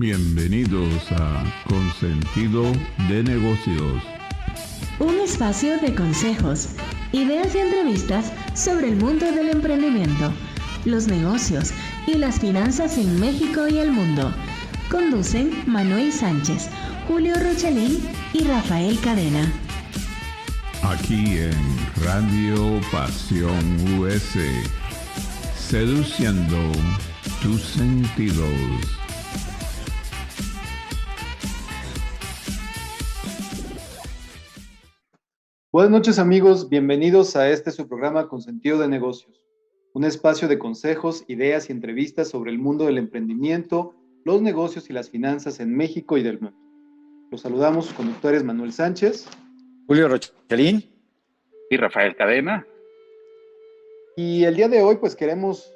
Bienvenidos a Consentido de Negocios. Un espacio de consejos, ideas y entrevistas sobre el mundo del emprendimiento, los negocios y las finanzas en México y el mundo. Conducen Manuel Sánchez, Julio Rochelín y Rafael Cadena. Aquí en Radio Pasión US, seduciendo tus sentidos. Buenas noches amigos, bienvenidos a su programa Consentido de Negocios, un espacio de consejos, ideas y entrevistas sobre el mundo del emprendimiento, los negocios y las finanzas en México y del mundo. Los saludamos sus conductores Manuel Sánchez, Julio Rochelín y Rafael Cadena. Y el día de hoy pues queremos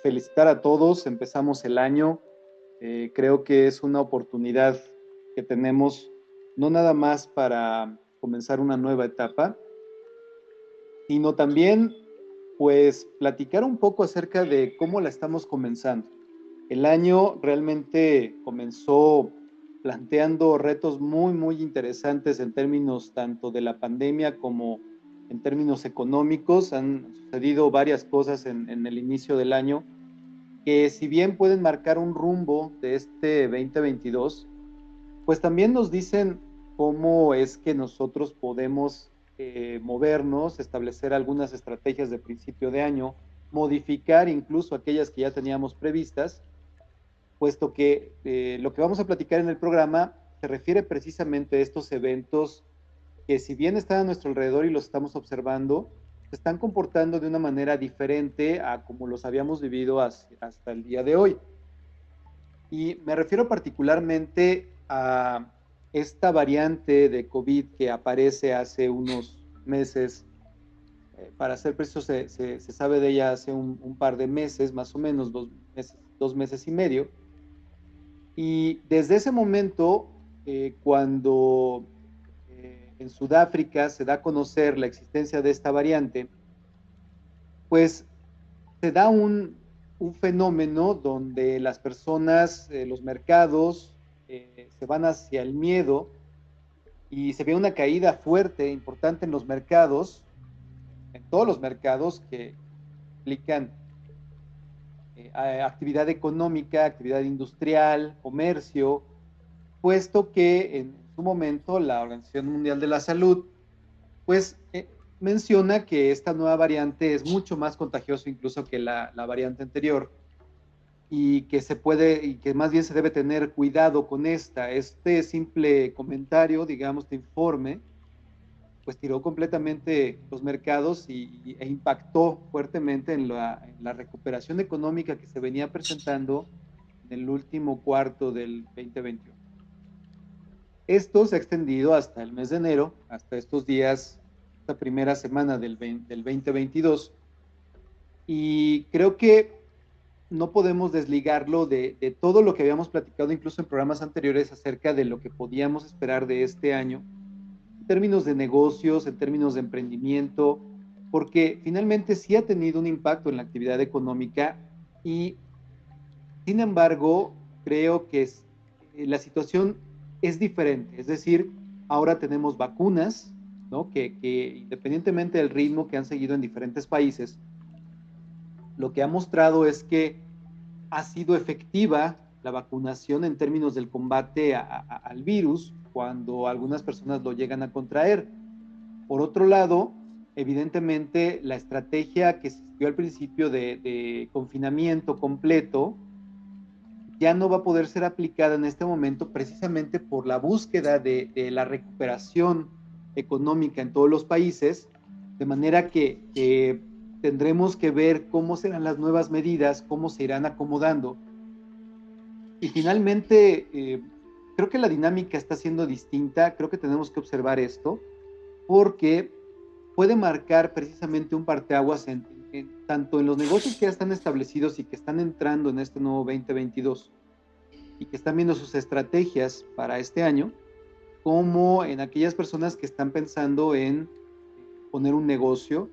felicitar a todos, empezamos el año, creo que es una oportunidad que tenemos no nada más para comenzar una nueva etapa, sino también pues platicar un poco acerca de cómo la estamos comenzando. El año realmente comenzó planteando retos muy interesantes en términos tanto de la pandemia como en términos económicos. Han sucedido varias cosas en el inicio del año que si bien pueden marcar un rumbo de este 2022, pues también nos dicen cómo es que nosotros podemos movernos, establecer algunas estrategias de principio de año, modificar incluso aquellas que ya teníamos previstas, puesto que lo que vamos a platicar en el programa se refiere precisamente a estos eventos que si bien están a nuestro alrededor y los estamos observando, se están comportando de una manera diferente a como los habíamos vivido hasta el día de hoy. Y me refiero particularmente a esta variante de COVID que aparece hace unos meses. Para ser preciso, se sabe de ella hace un par de meses, más o menos 2 meses y medio. Y desde ese momento, cuando en Sudáfrica se da a conocer la existencia de esta variante, pues se da un fenómeno donde las personas, los mercados, se van hacia el miedo y se ve una caída fuerte, importante en los mercados, en todos los mercados que implican actividad económica, actividad industrial, comercio, puesto que en su momento la Organización Mundial de la Salud pues menciona que esta nueva variante es mucho más contagiosa incluso que la variante anterior y que más bien se debe tener cuidado con esta. Este simple comentario, digamos, de informe, pues tiró completamente los mercados e impactó fuertemente en la recuperación económica que se venía presentando en el último cuarto del 2021. Esto se ha extendido hasta el mes de enero, hasta estos días, esta primera semana del 2022, y creo que no podemos desligarlo de todo lo que habíamos platicado incluso en programas anteriores acerca de lo que podíamos esperar de este año, en términos de negocios, en términos de emprendimiento, porque finalmente sí ha tenido un impacto en la actividad económica y, sin embargo, creo que la situación es diferente. Es decir, ahora tenemos vacunas, ¿no? que independientemente del ritmo que han seguido en diferentes países, lo que ha mostrado es que ha sido efectiva la vacunación en términos del combate al virus cuando algunas personas lo llegan a contraer. Por otro lado, evidentemente la estrategia que existió al principio de confinamiento completo ya no va a poder ser aplicada en este momento precisamente por la búsqueda de la recuperación económica en todos los países, de manera que tendremos que ver cómo serán las nuevas medidas, cómo se irán acomodando. Y finalmente, creo que la dinámica está siendo distinta, creo que tenemos que observar esto, porque puede marcar precisamente un parteaguas tanto en los negocios que ya están establecidos y que están entrando en este nuevo 2022 y que están viendo sus estrategias para este año, como en aquellas personas que están pensando en poner un negocio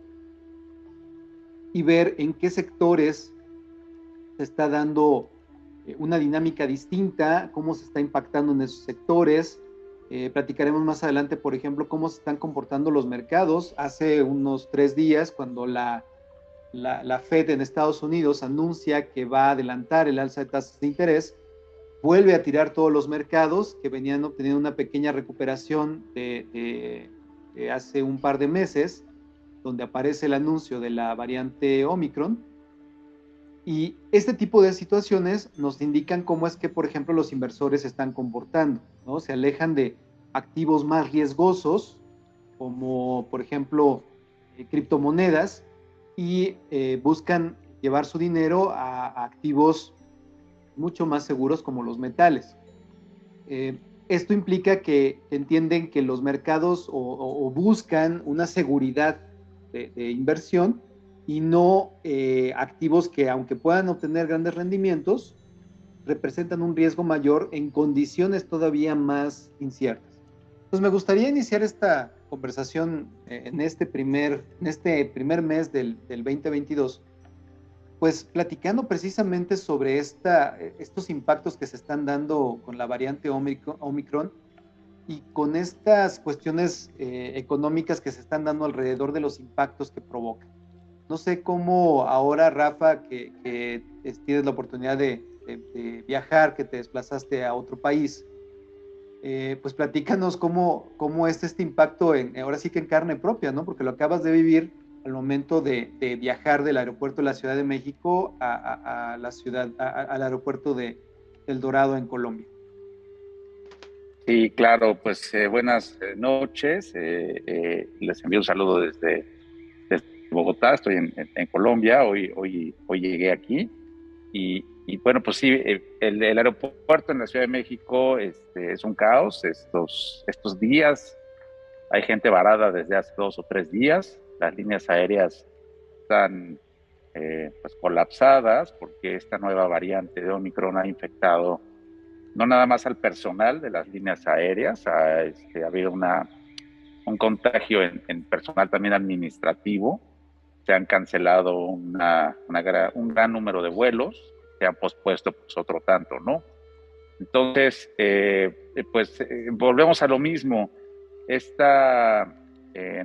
y ver en qué sectores se está dando una dinámica distinta, cómo se está impactando en esos sectores. Platicaremos más adelante, por ejemplo, cómo se están comportando los mercados. Hace unos 3 días, cuando la Fed en Estados Unidos anuncia que va a adelantar el alza de tasas de interés, vuelve a tirar todos los mercados que venían obteniendo una pequeña recuperación de hace un par de meses, donde aparece el anuncio de la variante Omicron. Y este tipo de situaciones nos indican cómo es que, por ejemplo, los inversores se están comportando, ¿no? Se alejan de activos más riesgosos, como por ejemplo criptomonedas, y buscan llevar su dinero a activos mucho más seguros como los metales. Esto implica que entienden que los mercados o buscan una seguridad de inversión y no activos que, aunque puedan obtener grandes rendimientos, representan un riesgo mayor en condiciones todavía más inciertas. Entonces me gustaría iniciar esta conversación en este primer mes del 2022, pues platicando precisamente sobre estos impactos que se están dando con la variante Omicron y con estas cuestiones económicas que se están dando alrededor de los impactos que provocan. No sé cómo ahora, Rafa, que tienes la oportunidad de viajar, que te desplazaste a otro país, pues platícanos cómo es este impacto ahora sí que en carne propia, ¿no? Porque lo acabas de vivir al momento de viajar del aeropuerto de la Ciudad de México al aeropuerto de El Dorado en Colombia. Sí, claro, pues buenas noches. Les envío un saludo desde Bogotá. Estoy en Colombia. Hoy llegué aquí. Y bueno, pues sí, el aeropuerto en la Ciudad de México es un caos estos días. Hay gente varada desde hace 2 o 3 días. Las líneas aéreas están pues colapsadas porque esta nueva variante de Omicron ha infectado no nada más al personal de las líneas aéreas, ha habido un contagio en personal también administrativo. Se han cancelado un gran número de vuelos, se han pospuesto pues otro tanto, ¿no? Entonces, volvemos a lo mismo. Esta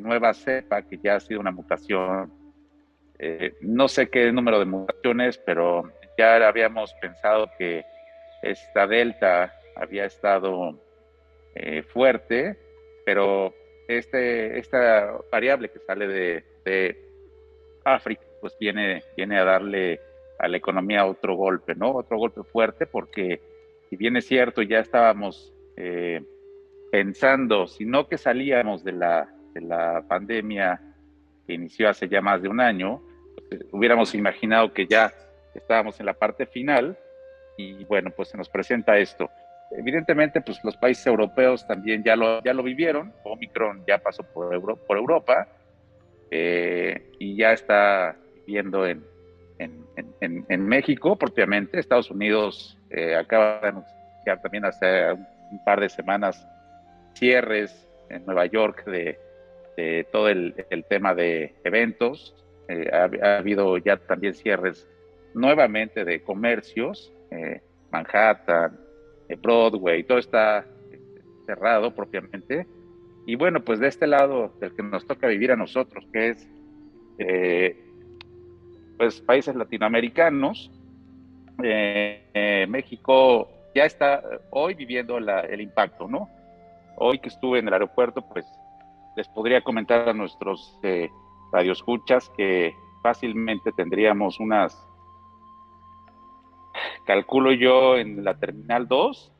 nueva cepa, que ya ha sido una mutación, no sé qué número de mutaciones, pero ya habíamos pensado que esta Delta había estado fuerte, pero esta variable que sale de África, pues viene a darle a la economía otro golpe, ¿no? Otro golpe fuerte, porque si bien es cierto, ya estábamos pensando, si no que salíamos de la pandemia que inició hace ya más de un año, pues, hubiéramos imaginado que ya estábamos en la parte final, y bueno, pues se nos presenta esto. Evidentemente, pues los países europeos también ya lo vivieron. Omicron ya pasó por Europa, y ya está viviendo en México propiamente. Estados Unidos acaba de anunciar también hace un par de semanas cierres en Nueva York de todo el tema de eventos. Ha habido ya también cierres nuevamente de comercios, Manhattan, Broadway, todo está cerrado propiamente. Y bueno, pues de este lado del que nos toca vivir a nosotros, que es pues países latinoamericanos, México ya está hoy viviendo el impacto, ¿no? Hoy que estuve en el aeropuerto, pues les podría comentar a nuestros radioescuchas que fácilmente tendríamos calculo yo en la Terminal 2,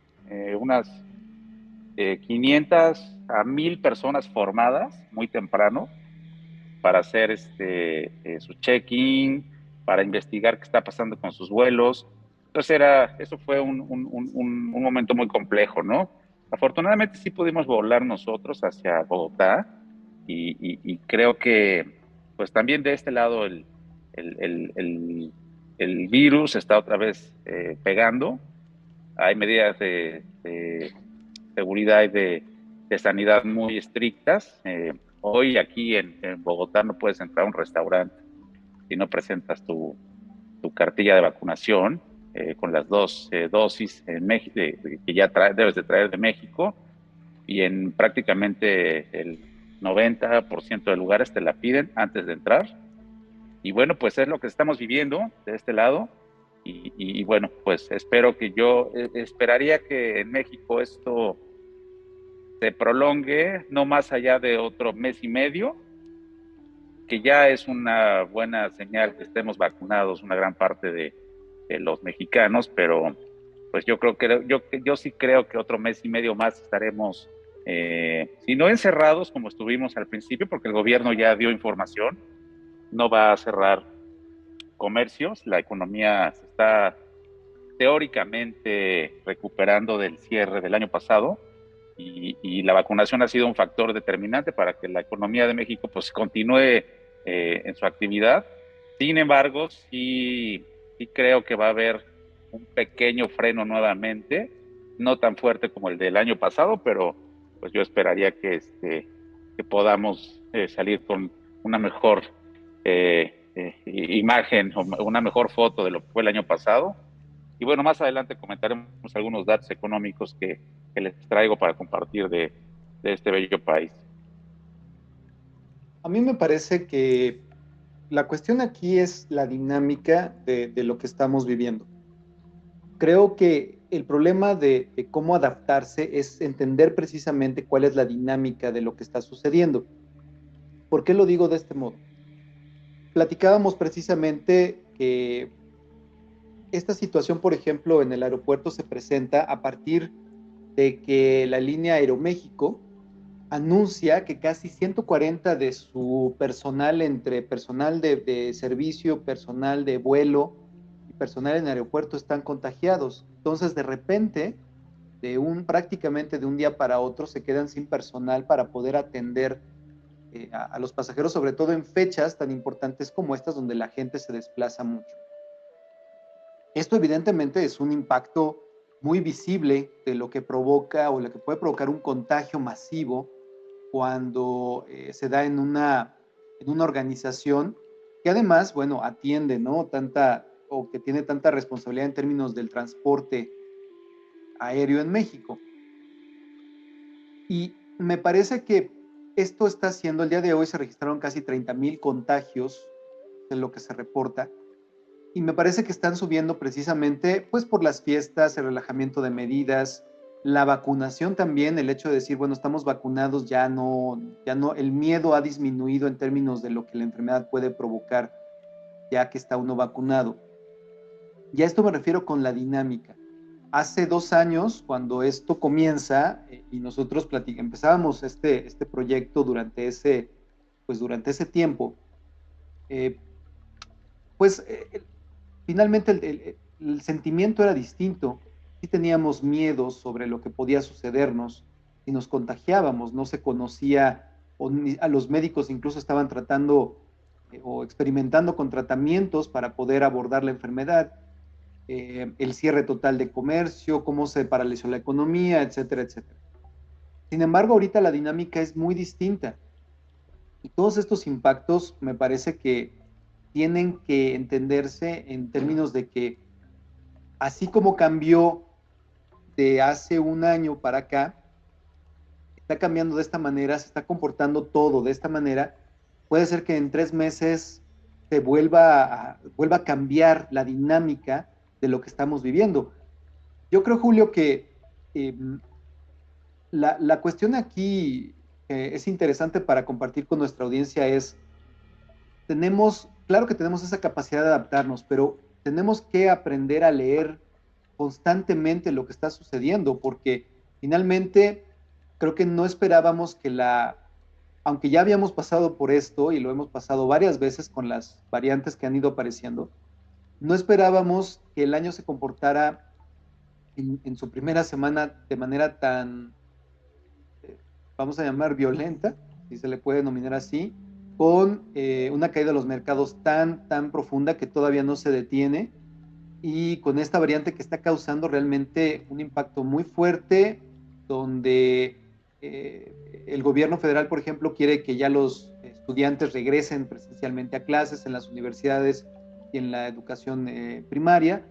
unas 500 a 1000 personas formadas muy temprano para hacer su check-in, para investigar qué está pasando con sus vuelos. Entonces eso fue un momento muy complejo, ¿no? Afortunadamente sí pudimos volar nosotros hacia Bogotá, y creo que pues también de este lado el virus está otra vez pegando. Hay medidas de seguridad y de sanidad muy estrictas. Hoy aquí en Bogotá no puedes entrar a un restaurante si no presentas tu cartilla de vacunación. con las dos dosis en México, que ya debes de traer de México, y en prácticamente el 90% de lugares te la piden antes de entrar. Y bueno, pues es lo que estamos viviendo de este lado. Y bueno, pues esperaría que en México esto se prolongue no más allá de otro mes y medio, que ya es una buena señal que estemos vacunados una gran parte de los mexicanos, pero pues yo sí creo que otro mes y medio más estaremos, si no encerrados como estuvimos al principio, porque el gobierno ya dio información, no va a cerrar comercios, la economía se está teóricamente recuperando del cierre del año pasado, y la vacunación ha sido un factor determinante para que la economía de México pues continúe en su actividad. Sin embargo, sí creo que va a haber un pequeño freno nuevamente, no tan fuerte como el del año pasado, pero pues yo esperaría que podamos salir con una mejor imagen o una mejor foto de lo que fue el año pasado. Y bueno, más adelante comentaremos algunos datos económicos que les traigo para compartir de este bello país. A mí me parece que la cuestión aquí es la dinámica de lo que estamos viviendo. Creo que el problema de cómo adaptarse es entender precisamente cuál es la dinámica de lo que está sucediendo. ¿Por qué lo digo de este modo? Platicábamos precisamente que esta situación, por ejemplo, en el aeropuerto se presenta a partir de que la línea Aeroméxico anuncia que casi 140 de su personal, entre personal de servicio, personal de vuelo y personal en aeropuerto, están contagiados. Entonces, de repente, prácticamente de un día para otro, se quedan sin personal para poder atender a los pasajeros, sobre todo en fechas tan importantes como estas, donde la gente se desplaza mucho. Esto evidentemente es un impacto muy visible de lo que provoca o lo que puede provocar un contagio masivo cuando se da en una organización que además, bueno, atiende, ¿no? O que tiene tanta responsabilidad en términos del transporte aéreo en México. Y me parece que esto está haciendo, el día de hoy se registraron casi 30,000 contagios de lo que se reporta, y me parece que están subiendo precisamente pues por las fiestas, el relajamiento de medidas, la vacunación también, el hecho de decir, bueno, estamos vacunados, ya no, el miedo ha disminuido en términos de lo que la enfermedad puede provocar, ya que está uno vacunado. Y a esto me refiero con la dinámica. Hace 2 años, cuando esto comienza, y nosotros empezábamos este proyecto durante ese tiempo, finalmente el sentimiento era distinto. Sí teníamos miedo sobre lo que podía sucedernos si nos contagiábamos, no se conocía, a los médicos incluso estaban tratando o experimentando con tratamientos para poder abordar la enfermedad, el cierre total de comercio, cómo se paralizó la economía, etcétera, etcétera. Sin embargo, ahorita la dinámica es muy distinta, y todos estos impactos me parece que tienen que entenderse en términos de que así como cambió de hace 1 año para acá, está cambiando de esta manera, se está comportando todo de esta manera. Puede ser que en 3 meses se vuelva a cambiar la dinámica de lo que estamos viviendo. Yo creo, Julio, que la cuestión aquí es interesante para compartir con nuestra audiencia es, claro que tenemos esa capacidad de adaptarnos, pero tenemos que aprender a leer constantemente lo que está sucediendo, porque finalmente creo que no esperábamos que aunque ya habíamos pasado por esto y lo hemos pasado varias veces con las variantes que han ido apareciendo, no esperábamos que el año se comportara en su primera semana de manera tan, vamos a llamar violenta, si se le puede denominar así, con una caída de los mercados tan profunda que todavía no se detiene, y con esta variante que está causando realmente un impacto muy fuerte, donde el gobierno federal, por ejemplo, quiere que ya los estudiantes regresen presencialmente a clases en las universidades y en la educación primaria,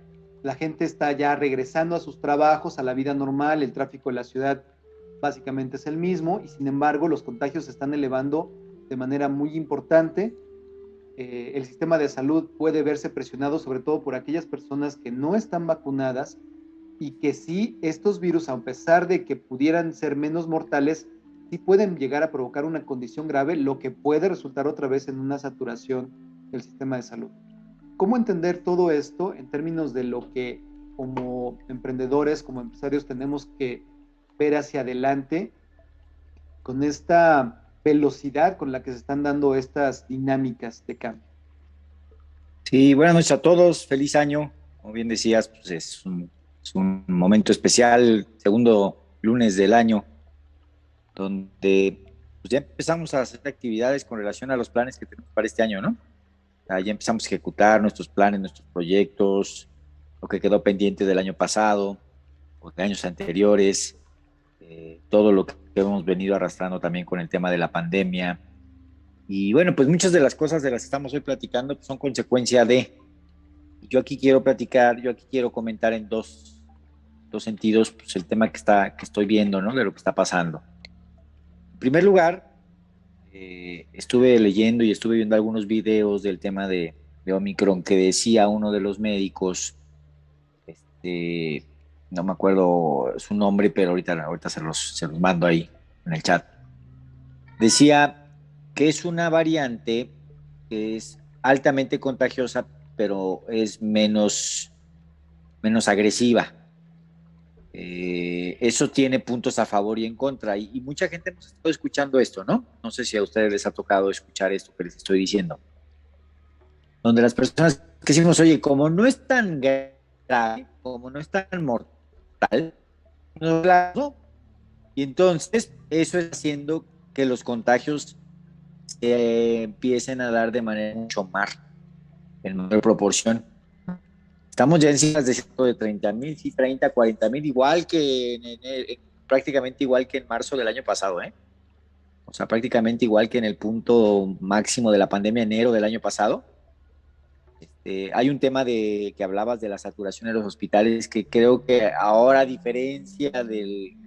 la gente está ya regresando a sus trabajos, a la vida normal, el tráfico de la ciudad básicamente es el mismo, y sin embargo los contagios se están elevando de manera muy importante. El sistema de salud puede verse presionado sobre todo por aquellas personas que no están vacunadas y que sí, estos virus, a pesar de que pudieran ser menos mortales, sí pueden llegar a provocar una condición grave, lo que puede resultar otra vez en una saturación del sistema de salud. ¿Cómo entender todo esto en términos de lo que como emprendedores, como empresarios tenemos que ver hacia adelante con esta velocidad con la que se están dando estas dinámicas de cambio? Sí, buenas noches a todos, feliz año. Como bien decías, pues es un momento especial, segundo lunes del año, donde pues ya empezamos a hacer actividades con relación a los planes que tenemos para este año, ¿no? Ya empezamos a ejecutar nuestros planes, nuestros proyectos, lo que quedó pendiente del año pasado o de años anteriores, todo lo que hemos venido arrastrando también con el tema de la pandemia. Y bueno, pues muchas de las cosas de las que estamos hoy platicando pues son consecuencia de... Yo aquí quiero comentar en dos sentidos pues el tema que estoy viendo, ¿no? De lo que está pasando. En primer lugar, estuve leyendo y estuve viendo algunos videos del tema de Omicron que decía uno de los médicos, no me acuerdo su nombre, pero ahorita se los mando ahí en el chat. Decía que es una variante que es altamente contagiosa, pero es menos agresiva. Eso tiene puntos a favor y en contra, y mucha gente nos está escuchando esto, ¿no? No sé si a ustedes les ha tocado escuchar esto que les estoy diciendo, donde las personas que decimos, oye, como no es tan grave, como no es tan mortal, no. Y entonces eso es haciendo que los contagios se empiecen a dar de manera mucho más, en mayor proporción. Estamos ya en cifras de 30,000, sí, 30, 40,000, igual que prácticamente igual que en marzo del año pasado, ¿eh? O sea, prácticamente igual que en el punto máximo de la pandemia, enero del año pasado. Hay un tema que hablabas de la saturación en los hospitales, que creo que ahora, a diferencia del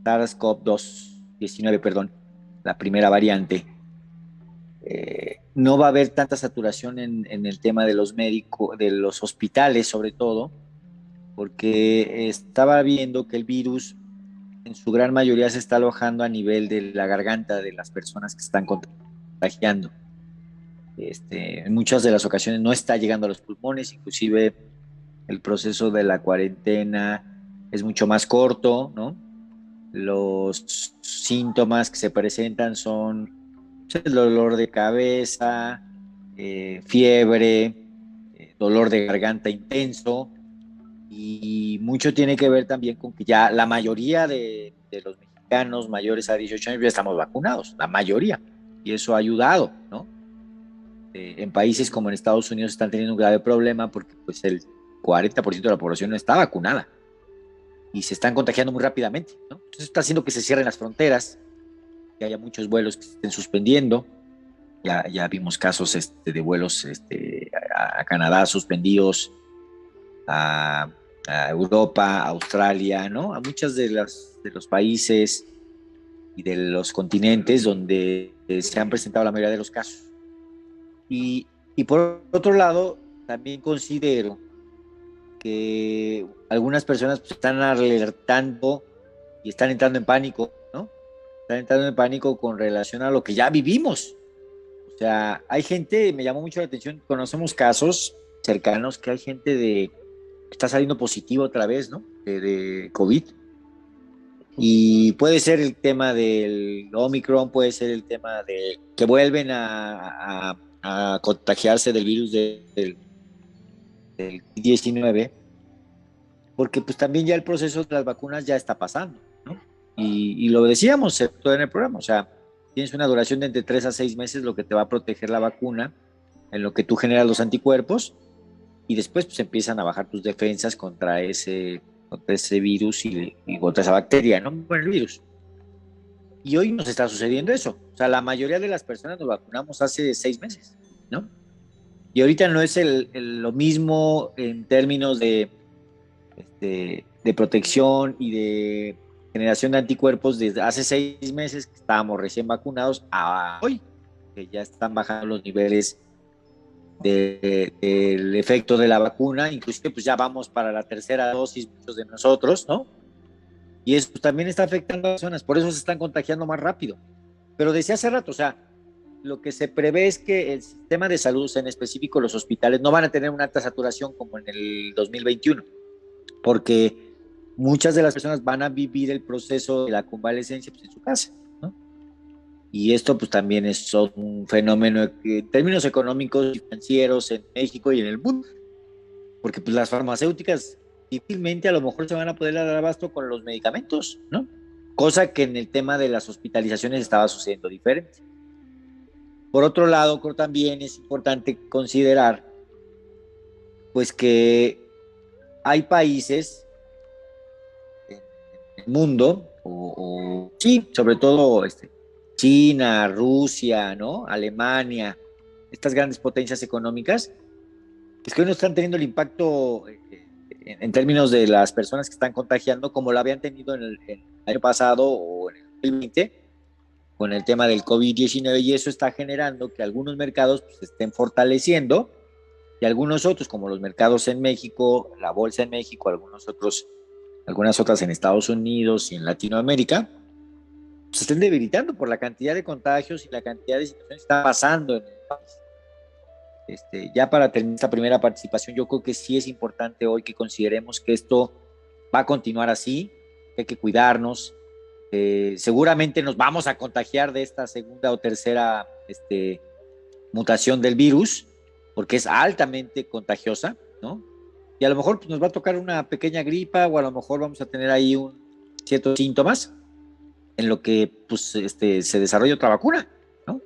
SARS-CoV-2, perdón, la primera variante, no va a haber tanta saturación en el tema de los médicos, de los hospitales sobre todo, porque estaba viendo que el virus en su gran mayoría se está alojando a nivel de la garganta de las personas que están contagiando. En muchas de las ocasiones no está llegando a los pulmones, inclusive el proceso de la cuarentena es mucho más corto, ¿no? Los síntomas que se presentan son el dolor de cabeza, fiebre, dolor de garganta intenso, y mucho tiene que ver también con que ya la mayoría de los mexicanos mayores a 18 años ya estamos vacunados, la mayoría, y eso ha ayudado, ¿no? En países como en Estados Unidos están teniendo un grave problema porque pues el 40% de la población no está vacunada y se están contagiando muy rápidamente, ¿no? Entonces está haciendo que se cierren las fronteras, que haya muchos vuelos que se estén suspendiendo. Ya vimos casos de vuelos a Canadá suspendidos, a Europa, a Australia, ¿no? A muchos de los países y de los continentes donde se han presentado la mayoría de los casos. Y por otro lado, también considero que algunas personas pues, están alertando y están entrando en pánico, ¿no? Están entrando en pánico con relación a lo que ya vivimos. O sea, hay gente, me llamó mucho la atención, conocemos casos cercanos que hay gente que está saliendo positivo otra vez, ¿no? De COVID. Y puede ser el tema del Omicron, puede ser el tema de que vuelven a contagiarse del virus del 19, porque pues también ya el proceso de las vacunas ya está pasando, ¿no? Y lo decíamos todo en el programa, o sea, tienes una duración de entre 3 a 6 meses lo que te va a proteger la vacuna, en lo que tú generas los anticuerpos, y después pues empiezan a bajar tus defensas contra ese virus y contra esa bacteria, ¿no? Bueno, el virus. Y hoy nos está sucediendo eso. O sea, la mayoría de las personas nos vacunamos hace 6 meses, ¿no? Y ahorita no es lo mismo en términos de protección y de generación de anticuerpos desde hace 6 meses que estábamos recién vacunados a hoy, que ya están bajando los niveles del efecto de la vacuna, inclusive pues ya vamos para la tercera dosis muchos de nosotros, ¿no? Y eso también está afectando a las personas, por eso se están contagiando más rápido. Pero decía hace rato, o sea, lo que se prevé es que el sistema de salud, en específico los hospitales, no van a tener una alta saturación como en el 2021, porque muchas de las personas van a vivir el proceso de la convalecencia pues, en su casa, ¿no? Y esto pues también es un fenómeno en términos económicos y financieros en México y en el mundo, porque pues las farmacéuticas difícilmente a lo mejor se van a poder dar abasto con los medicamentos, ¿no? Cosa que en el tema de las hospitalizaciones estaba sucediendo diferente. Por otro lado, creo también es importante considerar pues que hay países en el mundo, sí, sobre todo China, Rusia, ¿no? Alemania, estas grandes potencias económicas, es que hoy no están teniendo el impacto en términos de las personas que están contagiando como lo habían tenido en el año pasado o en el 2020 con el tema del COVID-19, y eso está generando que algunos mercados pues, se estén fortaleciendo y algunos otros, como los mercados en México, la bolsa en México, algunas otras en Estados Unidos y en Latinoamérica, se estén debilitando por la cantidad de contagios y la cantidad de situaciones que están pasando en el país. Ya para terminar esta primera participación, yo creo que sí es importante hoy que consideremos que esto va a continuar así, que hay que cuidarnos. Seguramente nos vamos a contagiar de esta segunda o tercera mutación del virus, porque es altamente contagiosa, ¿no? Y a lo mejor pues, nos va a tocar una pequeña gripa o a lo mejor vamos a tener ahí ciertos síntomas en lo que pues, se desarrolla otra vacuna, ¿no?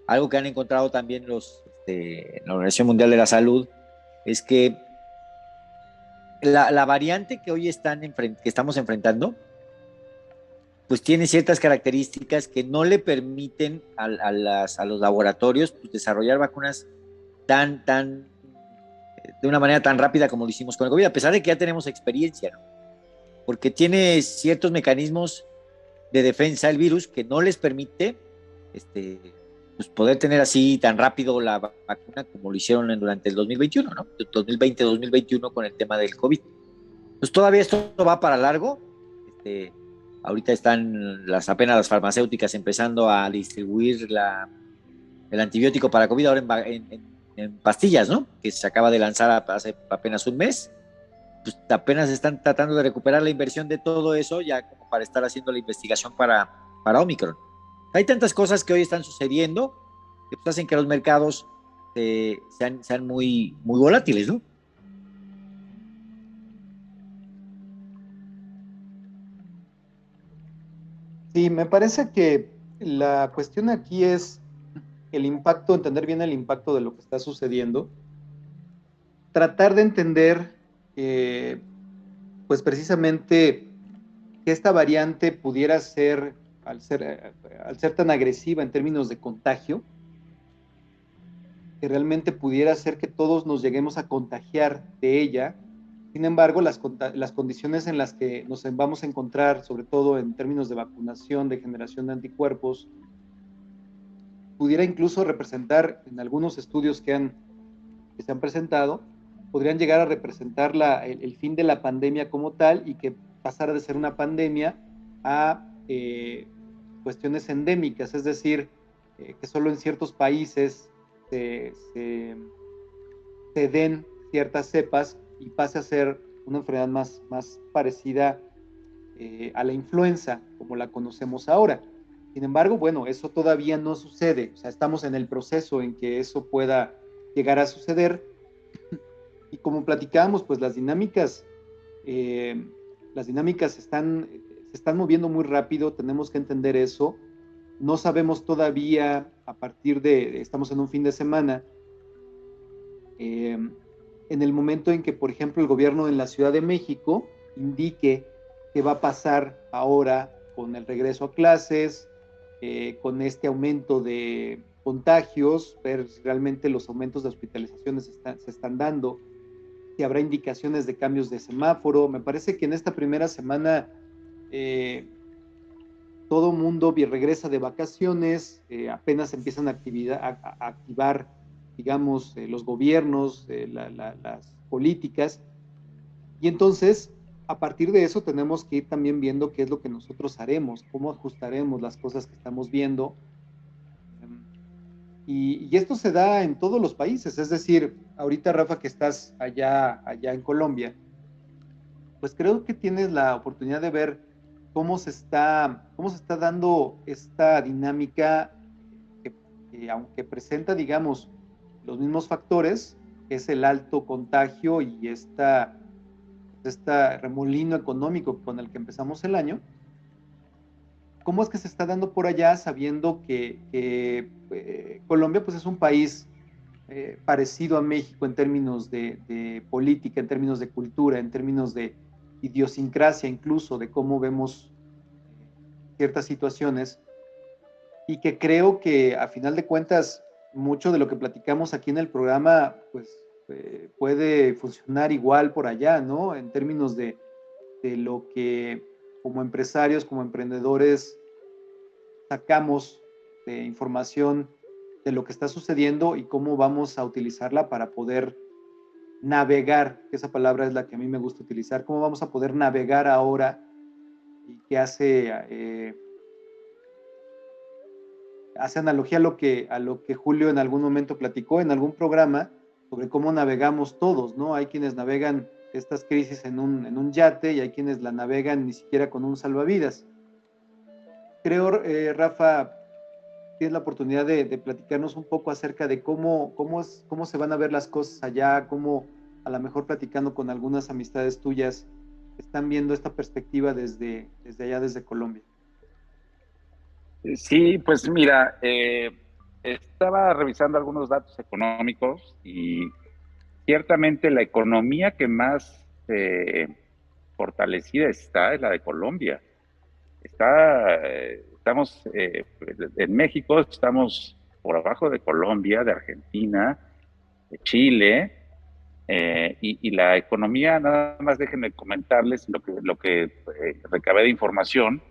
Algo que han encontrado también la Organización Mundial de la Salud es que la variante que hoy que estamos enfrentando pues tiene ciertas características que no le permiten a los laboratorios pues, desarrollar vacunas de una manera tan rápida como lo hicimos con el COVID, a pesar de que ya tenemos experiencia, ¿no? Porque tiene ciertos mecanismos de defensa del virus que no les permite pues poder tener así tan rápido la vacuna como lo hicieron durante el 2021, ¿no? 2020-2021 con el tema del COVID. Pues todavía esto va para largo. Ahorita están apenas las farmacéuticas empezando a distribuir el antibiótico para COVID ahora en pastillas, ¿no? Que se acaba de lanzar hace apenas un mes. Pues apenas están tratando de recuperar la inversión de todo eso ya como para estar haciendo la investigación para Omicron. Hay tantas cosas que hoy están sucediendo que pues hacen que los mercados sean muy, muy volátiles, ¿no? Sí, me parece que la cuestión aquí es entender bien el impacto de lo que está sucediendo, tratar de entender, pues precisamente, que esta variante pudiera ser, al ser tan agresiva en términos de contagio, que realmente pudiera ser que todos nos lleguemos a contagiar de ella. Sin embargo, las condiciones en las que nos vamos a encontrar, sobre todo en términos de vacunación, de generación de anticuerpos, pudiera incluso representar, en algunos estudios que se han presentado, podrían llegar a representar el fin de la pandemia como tal y que pasara de ser una pandemia a cuestiones endémicas, es decir, que solo en ciertos países se den ciertas cepas y pase a ser una enfermedad más parecida a la influenza, como la conocemos ahora. Sin embargo, bueno, eso todavía no sucede, o sea, estamos en el proceso en que eso pueda llegar a suceder, y como platicábamos, pues las dinámicas se están moviendo muy rápido, tenemos que entender eso. No sabemos todavía, estamos en un fin de semana, en el momento en que, por ejemplo, el gobierno en la Ciudad de México indique qué va a pasar ahora con el regreso a clases, con este aumento de contagios, ver si realmente los aumentos de hospitalizaciones se están dando, si habrá indicaciones de cambios de semáforo. Me parece que en esta primera semana todo mundo regresa de vacaciones, apenas empiezan a activar, digamos, los gobiernos, las políticas, y entonces a partir de eso tenemos que ir también viendo qué es lo que nosotros haremos, cómo ajustaremos las cosas que estamos viendo. Y esto se da en todos los países, es decir, ahorita Rafa, que estás allá en Colombia, pues creo que tienes la oportunidad de ver cómo se está dando esta dinámica que aunque presenta, digamos, los mismos factores, que es el alto contagio y este remolino económico con el que empezamos el año, ¿cómo es que se está dando por allá sabiendo que Colombia pues es un país parecido a México en términos de política, en términos de cultura, en términos de idiosincrasia incluso, de cómo vemos ciertas situaciones, y que creo que a final de cuentas mucho de lo que platicamos aquí en el programa pues puede funcionar igual por allá, ¿no? En términos de lo que como empresarios, como emprendedores sacamos de información de lo que está sucediendo y cómo vamos a utilizarla para poder navegar, que esa palabra es la que a mí me gusta utilizar, cómo vamos a poder navegar ahora, y que hace analogía a lo que Julio en algún momento platicó en algún programa sobre cómo navegamos todos, ¿no? Hay quienes navegan estas crisis en un yate y hay quienes la navegan ni siquiera con un salvavidas. Creo, Rafa, tienes la oportunidad de platicarnos un poco acerca de cómo se van a ver las cosas allá, cómo a lo mejor platicando con algunas amistades tuyas están viendo esta perspectiva desde allá, desde Colombia. Sí, pues mira, estaba revisando algunos datos económicos y ciertamente la economía que más fortalecida está es la de Colombia. Estamos en México, estamos por abajo de Colombia, de Argentina, de Chile, y la economía, nada más déjenme comentarles lo que recabé de información.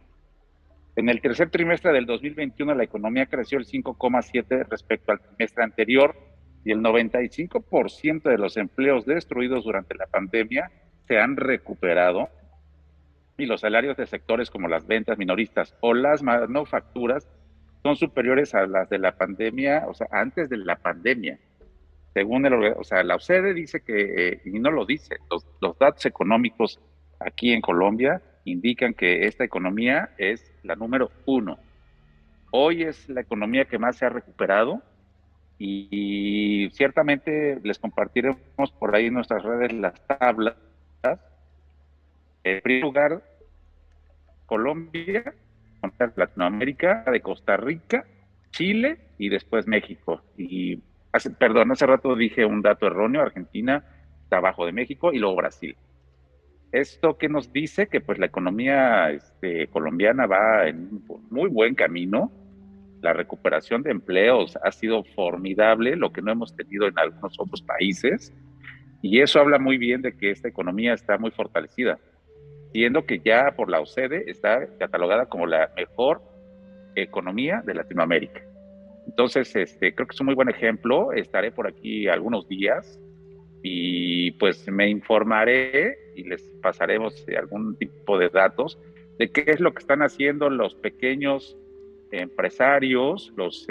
En el tercer trimestre del 2021 la economía creció el 5,7% respecto al trimestre anterior, y el 95% de los empleos destruidos durante la pandemia se han recuperado, y los salarios de sectores como las ventas minoristas o las manufacturas son superiores a las de la pandemia, o sea, antes de la pandemia. Según la OCDE dice que, y no lo dice, los datos económicos aquí en Colombia indican que esta economía es la número 1. Hoy es la economía que más se ha recuperado, y ciertamente les compartiremos por ahí en nuestras redes las tablas. En primer lugar, Colombia, Latinoamérica, de Costa Rica, Chile y después México. Y hace rato dije un dato erróneo: Argentina está abajo de México y luego Brasil. Esto que nos dice que pues la economía colombiana va en un muy buen camino. La recuperación de empleos ha sido formidable, lo que no hemos tenido en algunos otros países, y eso habla muy bien de que esta economía está muy fortalecida, siendo que ya por la OCDE está catalogada como la mejor economía de Latinoamérica. Entonces, creo que es un muy buen ejemplo. Estaré por aquí algunos días y pues me informaré y les pasaremos algún tipo de datos de qué es lo que están haciendo los pequeños empresarios, los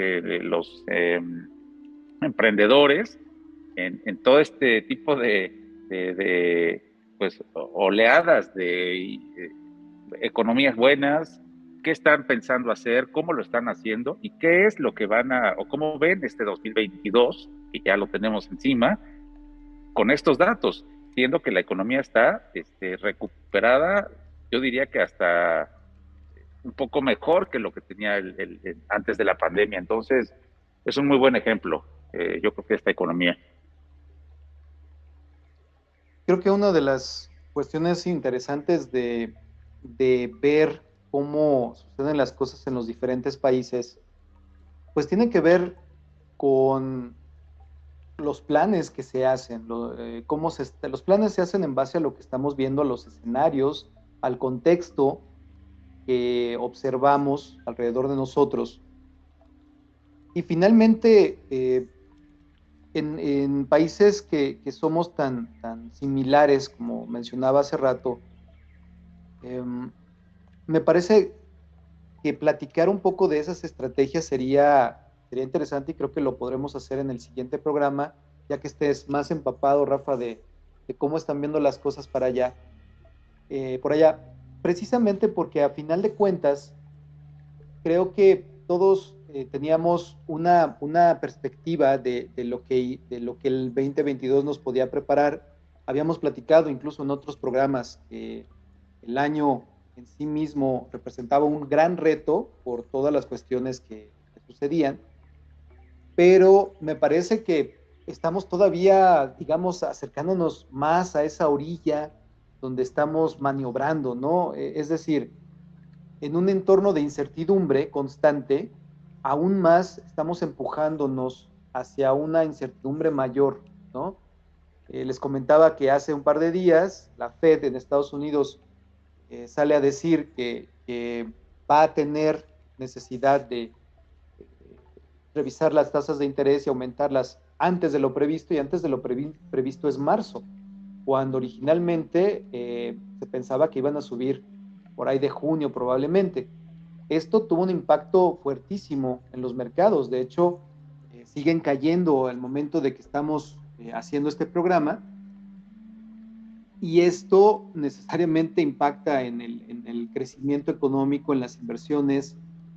emprendedores en todo este tipo de pues oleadas de economías buenas. ¿Qué están pensando hacer? ¿Cómo lo están haciendo? ¿Y qué es lo que o cómo ven este 2022, que ya lo tenemos encima, con estos datos? Siendo que la economía está recuperada, yo diría que hasta un poco mejor que lo que tenía antes de la pandemia. Entonces, es un muy buen ejemplo, yo creo que esta economía. Creo que una de las cuestiones interesantes de ver cómo suceden las cosas en los diferentes países, pues tiene que ver con los planes que se hacen, los planes se hacen en base a lo que estamos viendo, a los escenarios, al contexto que observamos alrededor de nosotros. Y finalmente, en países que somos tan similares, como mencionaba hace rato, me parece que platicar un poco de esas estrategias sería interesante, y creo que lo podremos hacer en el siguiente programa, ya que estés más empapado, Rafa, de cómo están viendo las cosas para allá, por allá, precisamente porque a final de cuentas, creo que todos teníamos una perspectiva de lo que el 2022 nos podía preparar. Habíamos platicado incluso en otros programas que el año en sí mismo representaba un gran reto por todas las cuestiones que sucedían, pero me parece que estamos todavía, digamos, acercándonos más a esa orilla donde estamos maniobrando, ¿no? Es decir, en un entorno de incertidumbre constante, aún más estamos empujándonos hacia una incertidumbre mayor, ¿no? Les comentaba que hace un par de días la Fed en Estados Unidos sale a decir que va a tener necesidad de revisar las tasas de interés y aumentarlas antes de lo previsto, y antes de lo previsto es marzo, cuando originalmente se pensaba que iban a subir por ahí de junio probablemente. Esto tuvo un impacto fuertísimo en los mercados. De hecho, siguen cayendo al momento de que estamos haciendo este programa, y esto necesariamente impacta en el crecimiento económico, en las inversiones,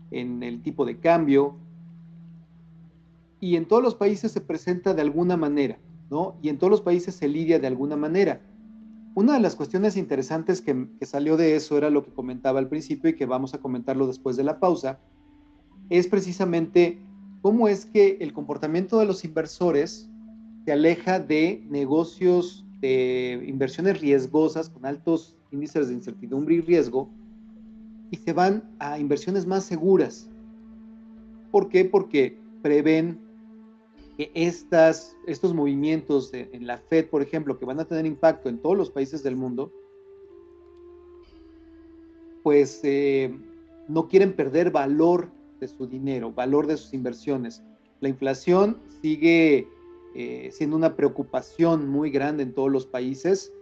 en el tipo de cambio, y en todos los países se presenta de alguna manera, ¿no? Y en todos los países se lidia de alguna manera. Una de las cuestiones interesantes que salió de eso era lo que comentaba al principio, y que vamos a comentarlo después de la pausa, es precisamente cómo es que el comportamiento de los inversores se aleja de negocios de inversiones riesgosas con altos índices de incertidumbre y riesgo, y se van a inversiones más seguras. ¿Por qué? Porque prevén que estos movimientos en la Fed, por ejemplo, que van a tener impacto en todos los países del mundo, pues no quieren perder valor de su dinero, valor de sus inversiones. La inflación sigue siendo una preocupación muy grande en todos los países,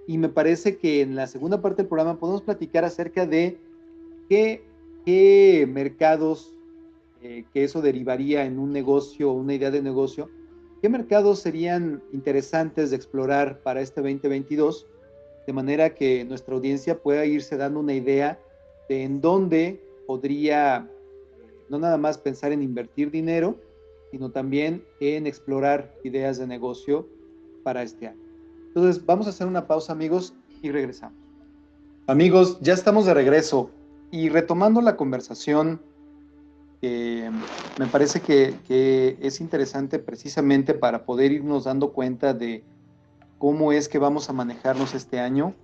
y me parece que en la segunda parte del programa podemos platicar acerca de qué mercados, que eso derivaría en un negocio, una idea de negocio, qué mercados serían interesantes de explorar para este 2022, de manera que nuestra audiencia pueda irse dando una idea de en dónde podría no nada más pensar en invertir dinero, sino también en explorar ideas de negocio para este año. Entonces, vamos a hacer una pausa, amigos, y regresamos. Amigos, ya estamos de regreso, y retomando la conversación, me parece que es interesante precisamente para poder irnos dando cuenta de cómo es que vamos a manejarnos este año.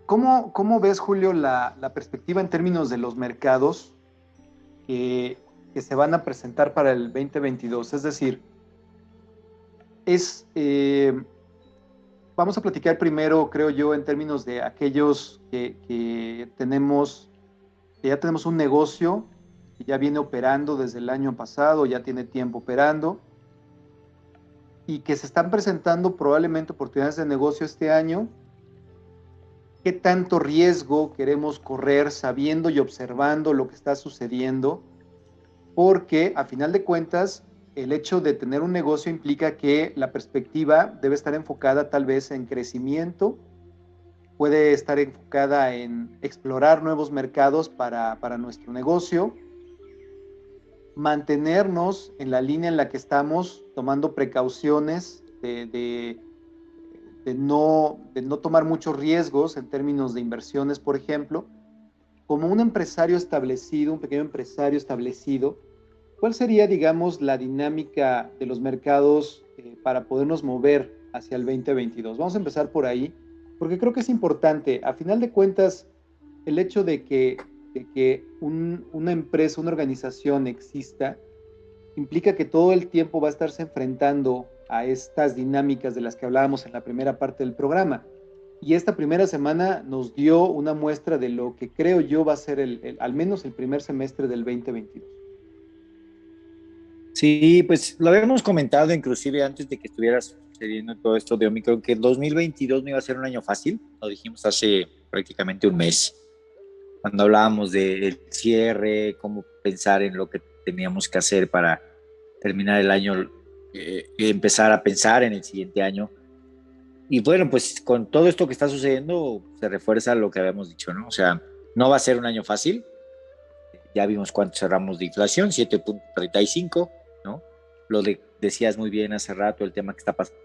¿Cómo ves, Julio, la perspectiva en términos de los mercados que se van a presentar para el 2022? Es decir, vamos a platicar primero, creo yo, en términos de aquellos que ya tenemos un negocio que ya viene operando desde el año pasado, ya tiene tiempo operando, y que se están presentando probablemente oportunidades de negocio este año. ¿Qué tanto riesgo queremos correr sabiendo y observando lo que está sucediendo? Porque a final de cuentas, el hecho de tener un negocio implica que la perspectiva debe estar enfocada tal vez en crecimiento, puede estar enfocada en explorar nuevos mercados para nuestro negocio, mantenernos en la línea en la que estamos, tomando precauciones de no tomar muchos riesgos en términos de inversiones, por ejemplo. Como un empresario establecido, un pequeño empresario establecido, ¿cuál sería, digamos, la dinámica de los mercados para podernos mover hacia el 2022? Vamos a empezar por ahí, porque creo que es importante. A final de cuentas, el hecho de que una empresa, una organización exista, implica que todo el tiempo va a estarse enfrentando a estas dinámicas de las que hablábamos en la primera parte del programa. Y esta primera semana nos dio una muestra de lo que creo yo va a ser al menos el primer semestre del 2022. Sí, pues lo habíamos comentado inclusive antes de que estuviera sucediendo todo esto de Omicron, que el 2022 no iba a ser un año fácil, lo dijimos hace prácticamente un mes, cuando hablábamos del cierre, cómo pensar en lo que teníamos que hacer para terminar el año y empezar a pensar en el siguiente año. Y bueno, pues con todo esto que está sucediendo se refuerza lo que habíamos dicho, ¿no? O sea, no va a ser un año fácil. Ya vimos cuánto cerramos de inflación, 7.35, ¿no? Decías muy bien hace rato, el tema que está pasando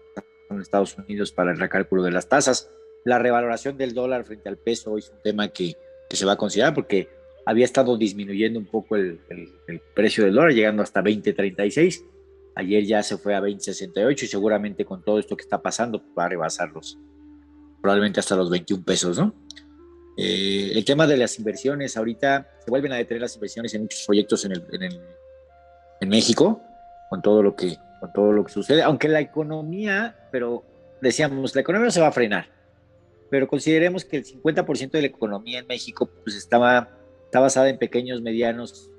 en Estados Unidos para el recálculo de las tasas. La revaloración del dólar frente al peso hoy es un tema que se va a considerar porque había estado disminuyendo un poco el precio del dólar, llegando hasta 20.36. Ayer ya se fue a 20.68 y seguramente con todo esto que está pasando va a rebasarlos, probablemente hasta los 21 pesos, ¿no? El tema de las inversiones, ahorita se vuelven a detener las inversiones en muchos proyectos en México, con todo lo que sucede, aunque la economía, pero decíamos, la economía no se va a frenar, pero consideremos que el 50% de la economía en México pues está basada en pequeños, medianos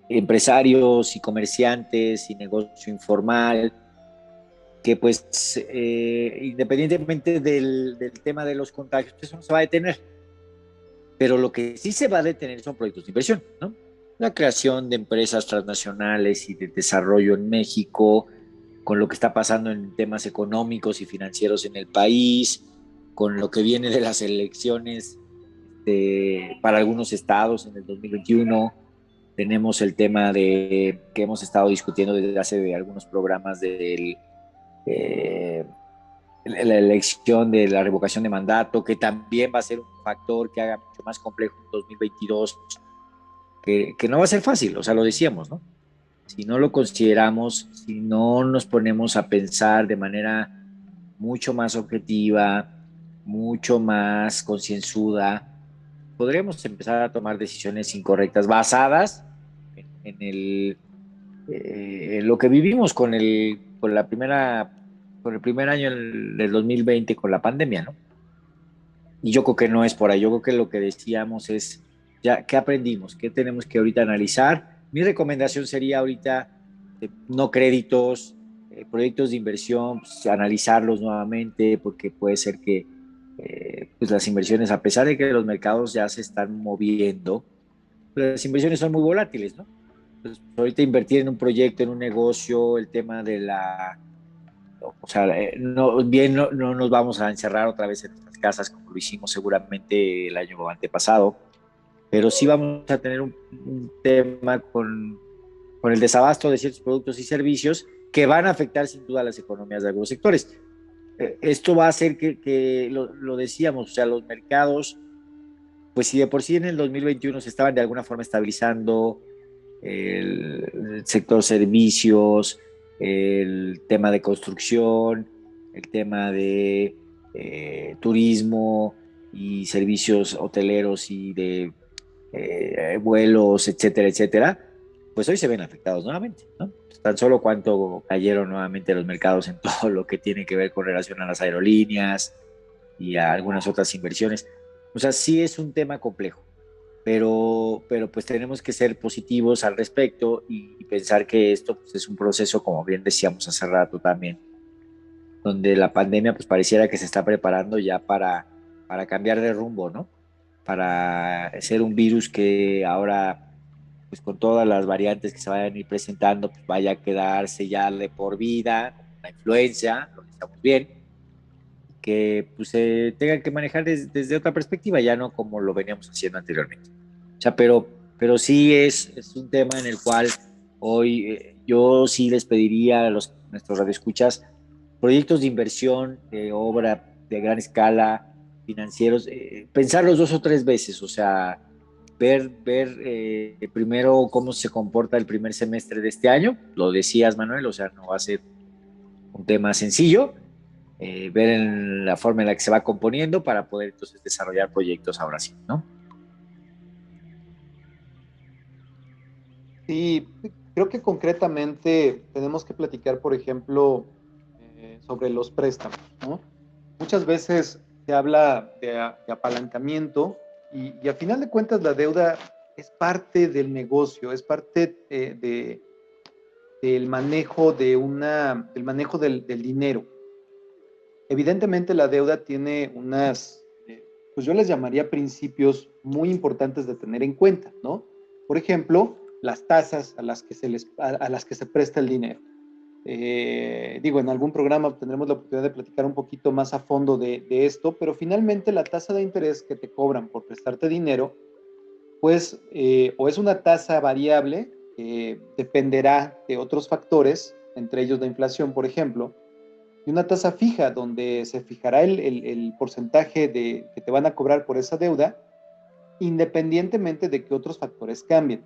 empresarios y comerciantes y negocio informal, que pues independientemente del tema de los contagios, eso no se va a detener. Pero lo que sí se va a detener son proyectos de inversión, ¿no? La creación de empresas transnacionales y de desarrollo en México, con lo que está pasando en temas económicos y financieros en el país, con lo que viene de las elecciones para algunos estados en el 2021. Tenemos el tema que hemos estado discutiendo desde hace algunos programas de la elección de la revocación de mandato, que también va a ser un factor que haga mucho más complejo en 2022, que no va a ser fácil, o sea, lo decíamos, ¿no? Si no lo consideramos, si no nos ponemos a pensar de manera mucho más objetiva, mucho más concienzuda, podremos empezar a tomar decisiones incorrectas basadas en lo que vivimos con el primer año del 2020 con la pandemia, ¿no? Y yo creo que no es por ahí. Yo creo que lo que decíamos es, ya, ¿qué aprendimos? ¿Qué tenemos que ahorita analizar? Mi recomendación sería ahorita no créditos, proyectos de inversión, pues, analizarlos nuevamente, porque puede ser que pues las inversiones, a pesar de que los mercados ya se están moviendo, pues las inversiones son muy volátiles, ¿no? Entonces, ahorita invertir en un proyecto, en un negocio, el tema de o sea, no nos vamos a encerrar otra vez en nuestras casas como lo hicimos seguramente el año antepasado, pero sí vamos a tener un tema con el desabasto de ciertos productos y servicios que van a afectar sin duda a las economías de algunos sectores. Esto va a hacer que lo decíamos, o sea, los mercados, pues si de por sí en el 2021 se estaban de alguna forma estabilizando, el sector servicios, el tema de construcción, el tema de turismo y servicios hoteleros y de vuelos, etcétera, etcétera, pues hoy se ven afectados nuevamente, ¿no? Tan solo cuánto cayeron nuevamente los mercados en todo lo que tiene que ver con relación a las aerolíneas y a algunas otras inversiones. O sea, sí es un tema complejo, pero pues tenemos que ser positivos al respecto y pensar que esto pues, es un proceso, como bien decíamos hace rato también, donde la pandemia pues pareciera que se está preparando ya para cambiar de rumbo, ¿no? Para ser un virus que ahora, pues con todas las variantes que se vayan a ir presentando, pues vaya a quedarse ya de por vida, como la influenza, lo que estamos bien, que pues se tenga que manejar desde otra perspectiva, ya no como lo veníamos haciendo anteriormente. O sea, pero sí es un tema en el cual hoy yo sí les pediría a nuestros radioescuchas proyectos de inversión, de obra de gran escala, financieros, pensarlos 2 o 3 veces, o sea, ver primero cómo se comporta el primer semestre de este año, lo decías Manuel, o sea, no va a ser un tema sencillo, ver en la forma en la que se va componiendo para poder entonces desarrollar proyectos ahora sí, ¿no? Sí, Creo que concretamente tenemos que platicar, por ejemplo, sobre los préstamos, ¿no? Muchas veces se habla de apalancamiento y a final de cuentas la deuda es parte del negocio, es parte del manejo, del manejo del dinero. Evidentemente la deuda tiene pues yo les llamaría principios muy importantes de tener en cuenta, ¿no? Por ejemplo, las tasas a las que se presta el dinero. En algún programa tendremos la oportunidad de platicar un poquito más a fondo de esto, pero finalmente la tasa de interés que te cobran por prestarte dinero, pues, o es una tasa variable, dependerá de otros factores, entre ellos la inflación, por ejemplo, y una tasa fija donde se fijará el porcentaje que te van a cobrar por esa deuda, independientemente de que otros factores cambien.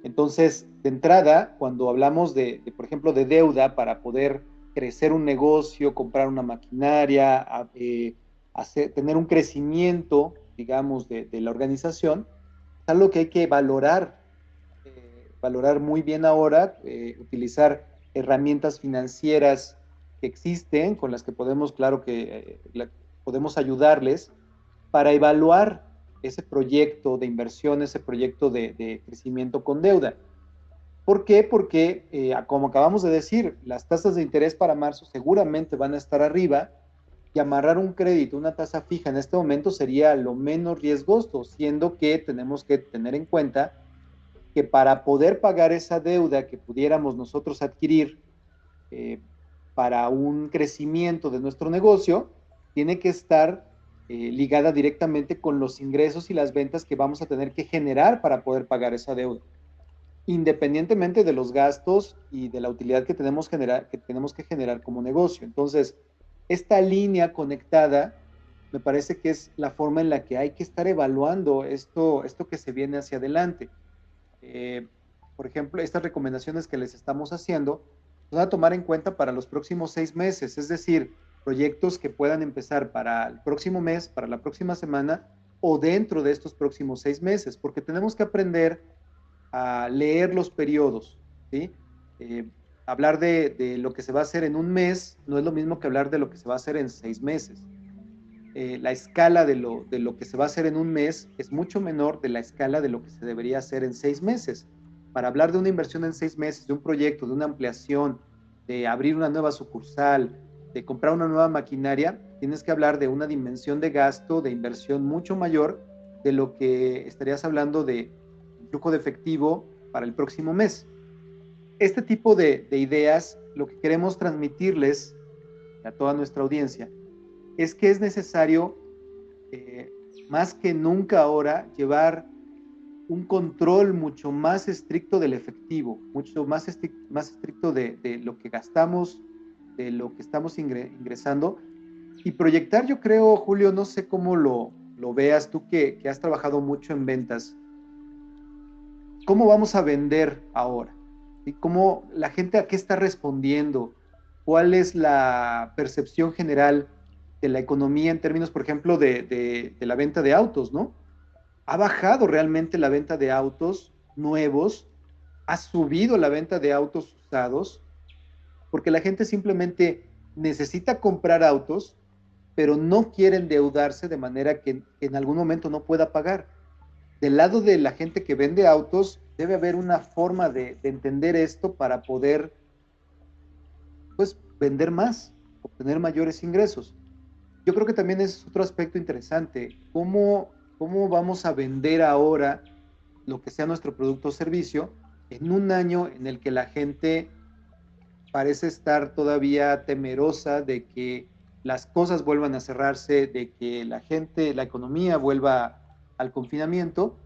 Entonces, de entrada, cuando hablamos por ejemplo, de deuda para poder crecer un negocio, comprar una maquinaria, tener un crecimiento, digamos, de la organización, es algo que hay que valorar muy bien ahora, utilizar herramientas financieras que existen, con las que podemos, claro que podemos ayudarles para evaluar ese proyecto de inversión, ese proyecto de crecimiento con deuda. ¿Por qué? Porque, como acabamos de decir, las tasas de interés para marzo seguramente van a estar arriba y amarrar un crédito, una tasa fija en este momento sería lo menos riesgoso, siendo que tenemos que tener en cuenta que para poder pagar esa deuda que pudiéramos nosotros adquirir para un crecimiento de nuestro negocio, tiene que estar ligada directamente con los ingresos y las ventas que vamos a tener que generar para poder pagar esa deuda, independientemente de los gastos y de la utilidad que tenemos que generar como negocio. Entonces, esta línea conectada me parece que es la forma en la que hay que estar evaluando esto que se viene hacia adelante. Por ejemplo, estas recomendaciones que les estamos haciendo van a tomar en cuenta para los próximos 6 meses, es decir, proyectos que puedan empezar para el próximo mes, para la próxima semana o dentro de estos próximos 6 meses, porque tenemos que aprender a leer los periodos, ¿sí? Hablar de lo que se va a hacer en un mes no es lo mismo que hablar de lo que se va a hacer en 6 meses. La escala de lo que se va a hacer en un mes es mucho menor de la escala de lo que se debería hacer en 6 meses. Para hablar de una inversión en 6 meses, de un proyecto, de una ampliación, de abrir una nueva sucursal, de comprar una nueva maquinaria, tienes que hablar de una dimensión de gasto, de inversión mucho mayor de lo que estarías hablando de flujo de efectivo para el próximo mes. Este tipo de ideas, lo que queremos transmitirles a toda nuestra audiencia, es que es necesario, más que nunca ahora, llevar un control mucho más estricto del efectivo, mucho más estricto de lo que gastamos, de lo que estamos ingresando, y proyectar, yo creo, Julio, no sé cómo lo veas tú que has trabajado mucho en ventas, ¿cómo vamos a vender ahora? ¿Y cómo la gente a qué está respondiendo? ¿Cuál es la percepción general de la economía en términos, por ejemplo, de la venta de autos, ¿no? ¿Ha bajado realmente la venta de autos nuevos? ¿Ha subido la venta de autos usados? Porque la gente simplemente necesita comprar autos, pero no quiere endeudarse de manera que en algún momento no pueda pagar. Del lado de la gente que vende autos, debe haber una forma de entender esto para poder, pues, vender más, obtener mayores ingresos. Yo creo que también es otro aspecto interesante. ¿Cómo vamos a vender ahora lo que sea nuestro producto o servicio en un año en el que la gente parece estar todavía temerosa de que las cosas vuelvan a cerrarse, de que la economía vuelva al confinamiento?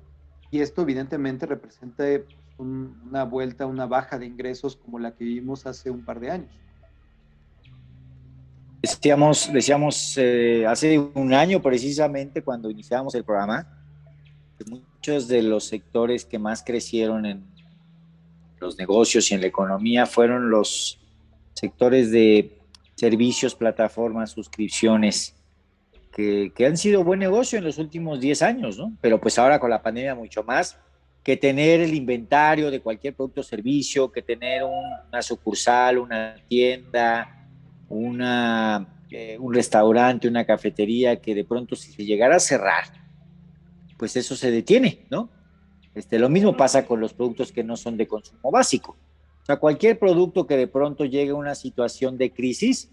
Y esto evidentemente representa una baja de ingresos como la que vivimos hace un par de años. Decíamos hace un año precisamente cuando iniciamos el programa, que muchos de los sectores que más crecieron en los negocios y en la economía fueron los sectores de servicios, plataformas, suscripciones, que han sido buen negocio en los últimos 10 años, ¿no? Pero pues ahora con la pandemia mucho más, que tener el inventario de cualquier producto o servicio, que tener una sucursal, una tienda, un restaurante, una cafetería, que de pronto si se llegara a cerrar, pues eso se detiene, ¿no? Lo mismo pasa con los productos que no son de consumo básico. O sea, cualquier producto que de pronto llegue a una situación de crisis,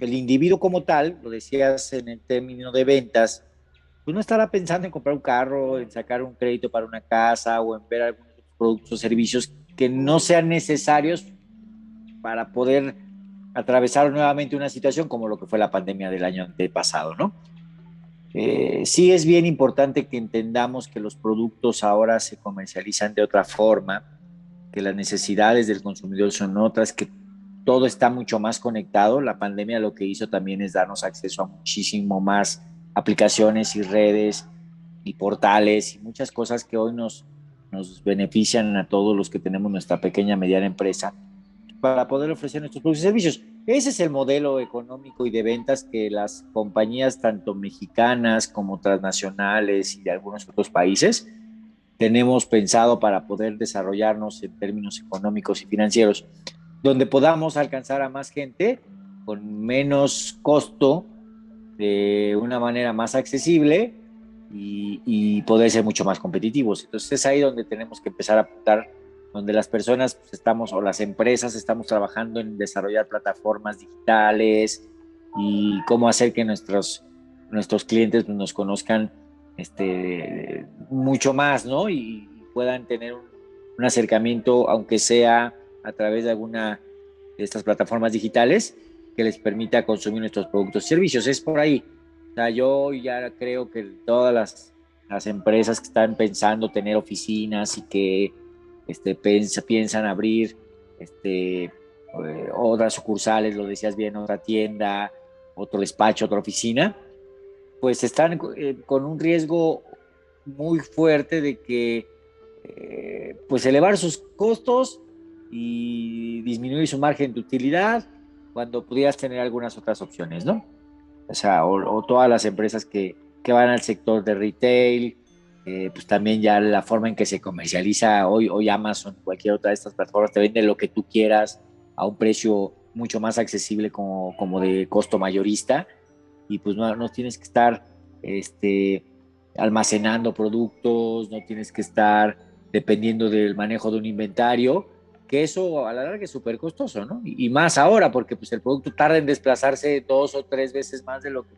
el individuo como tal, lo decías en el término de ventas, pues no estará pensando en comprar un carro, en sacar un crédito para una casa o en ver algunos productos o servicios que no sean necesarios para poder atravesar nuevamente una situación como lo que fue la pandemia del año antepasado, ¿no? Sí es bien importante que entendamos que los productos ahora se comercializan de otra forma, que las necesidades del consumidor son otras, que todo está mucho más conectado. La pandemia lo que hizo también es darnos acceso a muchísimo más aplicaciones y redes y portales y muchas cosas que hoy nos benefician a todos los que tenemos nuestra pequeña mediana empresa para poder ofrecer nuestros productos y servicios. Ese es el modelo económico y de ventas que las compañías tanto mexicanas como transnacionales y de algunos otros países tenemos pensado para poder desarrollarnos en términos económicos y financieros, donde podamos alcanzar a más gente con menos costo, de una manera más accesible y poder ser mucho más competitivos. Entonces es ahí donde tenemos que empezar a apuntar, donde las personas pues, estamos, o las empresas estamos trabajando en desarrollar plataformas digitales y cómo hacer que nuestros clientes pues, nos conozcan mucho más, ¿no? Y puedan tener un acercamiento, aunque sea a través de alguna de estas plataformas digitales, que les permita consumir nuestros productos y servicios. Es por ahí. O sea, yo ya creo que todas las empresas que están pensando tener oficinas y que piensan abrir otras sucursales, lo decías bien, otra tienda, otro despacho, otra oficina, pues están con un riesgo muy fuerte de que pues elevar sus costos y disminuir su margen de utilidad cuando pudieras tener algunas otras opciones, ¿no? O sea, o todas las empresas que van al sector de retail, pues también ya la forma en que se comercializa hoy Amazon, cualquier otra de estas plataformas te vende lo que tú quieras a un precio mucho más accesible como de costo mayorista, y pues no tienes que estar almacenando productos, no tienes que estar dependiendo del manejo de un inventario, que eso a la larga es súper costoso, ¿no? Y más ahora, porque pues el producto tarda en desplazarse 2 o 3 veces más de lo que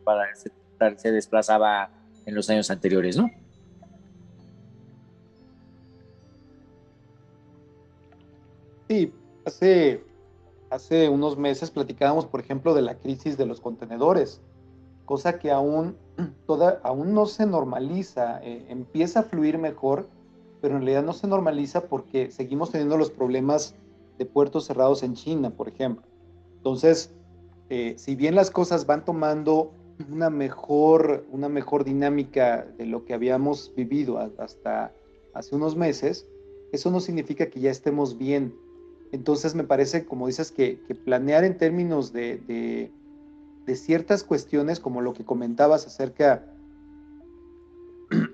se desplazaba en los años anteriores, ¿no? Sí, hace unos meses platicábamos, por ejemplo, de la crisis de los contenedores, cosa que aún no se normaliza, empieza a fluir mejor, pero en realidad no se normaliza porque seguimos teniendo los problemas de puertos cerrados en China, por ejemplo. Entonces, si bien las cosas van tomando una mejor dinámica de lo que habíamos vivido hasta hace unos meses, eso no significa que ya estemos bien. Entonces me parece, como dices, que planear en términos de ciertas cuestiones, como lo que comentabas acerca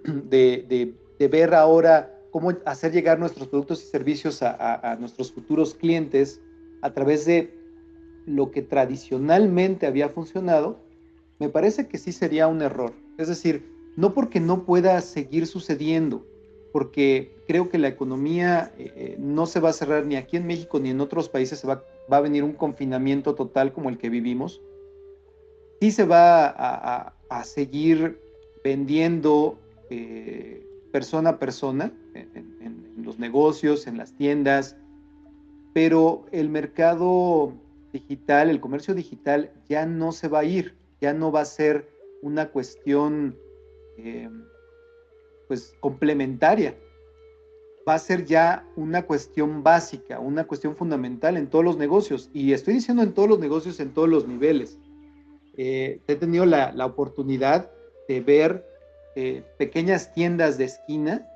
de ver ahora cómo hacer llegar nuestros productos y servicios a nuestros futuros clientes a través de lo que tradicionalmente había funcionado, me parece que sí sería un error. Es decir, no porque no pueda seguir sucediendo, porque creo que la economía no se va a cerrar ni aquí en México ni en otros países, va a venir un confinamiento total como el que vivimos. Sí se va a seguir vendiendo persona a persona en los negocios, en las tiendas, pero el mercado digital, el comercio digital ya no se va a ir, ya no va a ser una cuestión pues complementaria, va a ser ya una cuestión básica, una cuestión fundamental en todos los negocios, y estoy diciendo en todos los negocios, en todos los niveles. He tenido la oportunidad de ver pequeñas tiendas de esquina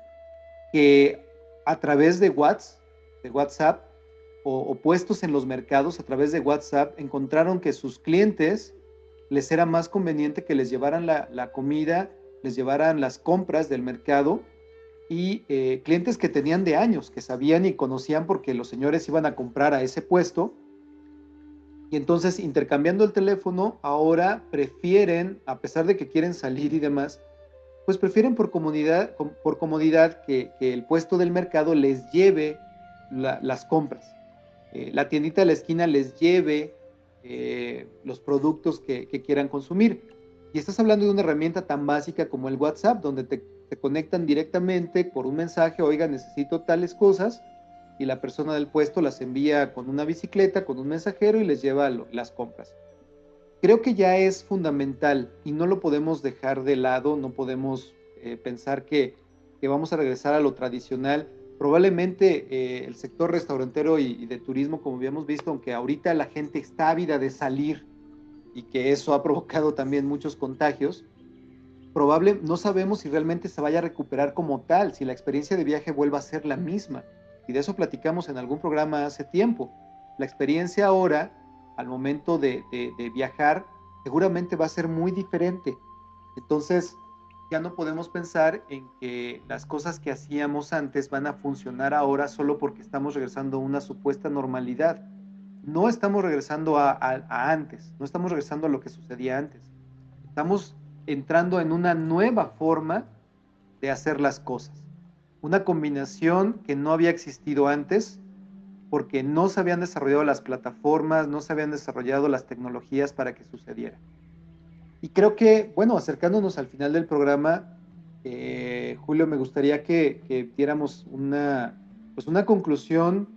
que a través de WhatsApp o puestos en los mercados a través de WhatsApp encontraron que sus clientes les era más conveniente que les llevaran la comida, les llevaran las compras del mercado y clientes que tenían de años, que sabían y conocían porque los señores iban a comprar a ese puesto. Y entonces, intercambiando el teléfono, ahora prefieren, a pesar de que quieren salir y demás, pues prefieren por comodidad que el puesto del mercado les lleve las compras. La tiendita de la esquina les lleve los productos que quieran consumir. Y estás hablando de una herramienta tan básica como el WhatsApp, donde te conectan directamente por un mensaje: oiga, necesito tales cosas, y la persona del puesto las envía con una bicicleta, con un mensajero, y les lleva las compras. Creo que ya es fundamental y no lo podemos dejar de lado, no podemos pensar que vamos a regresar a lo tradicional. Probablemente el sector restaurantero y de turismo, como habíamos visto, aunque ahorita la gente está ávida de salir y que eso ha provocado también muchos contagios, no sabemos si realmente se vaya a recuperar como tal, si la experiencia de viaje vuelva a ser la misma. Y de eso platicamos en algún programa hace tiempo. La experiencia ahora, al momento de viajar, seguramente va a ser muy diferente. Entonces, ya no podemos pensar en que las cosas que hacíamos antes van a funcionar ahora solo porque estamos regresando a una supuesta normalidad. No estamos regresando a antes, no estamos regresando a lo que sucedía antes. Estamos entrando en una nueva forma de hacer las cosas. Una combinación que no había existido antes, porque no se habían desarrollado las plataformas, no se habían desarrollado las tecnologías para que sucediera. Y creo que, bueno, acercándonos al final del programa, Julio, me gustaría que diéramos una conclusión,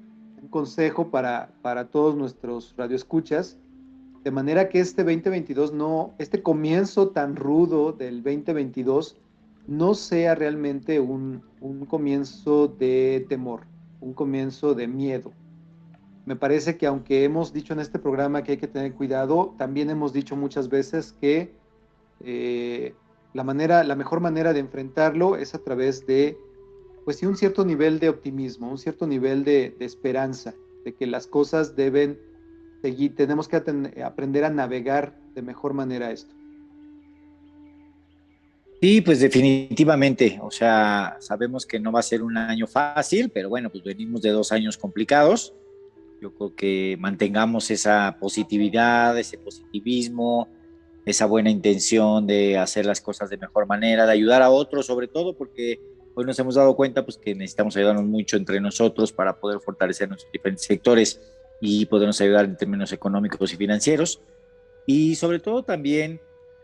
un consejo para todos nuestros radioescuchas, de manera que este 2022 este comienzo tan rudo del 2022 no sea realmente un comienzo de temor, un comienzo de miedo. Me parece que aunque hemos dicho en este programa que hay que tener cuidado, también hemos dicho muchas veces que la mejor manera de enfrentarlo es a través de, pues sí, un cierto nivel de optimismo, un cierto nivel de esperanza, de que las cosas deben seguir, tenemos que aprender a navegar de mejor manera esto. Sí, pues definitivamente, o sea, sabemos que no va a ser un año fácil, pero bueno, pues venimos de 2 años complicados. Yo creo que mantengamos esa positividad, ese positivismo, esa buena intención de hacer las cosas de mejor manera, de ayudar a otros, sobre todo porque hoy nos hemos dado cuenta pues, que necesitamos ayudarnos mucho entre nosotros para poder fortalecer nuestros diferentes sectores y podernos ayudar en términos económicos y financieros. Y sobre todo también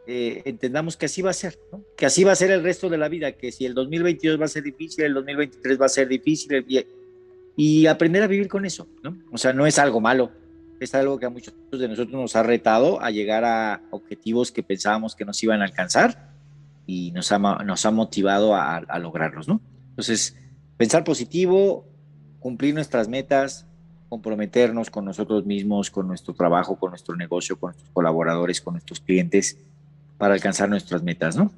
entendamos que así va a ser, ¿no? Que así va a ser el resto de la vida, que si el 2022 va a ser difícil, el 2023 va a ser difícil, y aprender a vivir con eso, ¿no? O sea, no es algo malo, es algo que a muchos de nosotros nos ha retado a llegar a objetivos que pensábamos que nos iban a alcanzar y nos ha motivado a lograrlos, ¿no? Entonces, pensar positivo, cumplir nuestras metas, comprometernos con nosotros mismos, con nuestro trabajo, con nuestro negocio, con nuestros colaboradores, con nuestros clientes, para alcanzar nuestras metas, ¿no?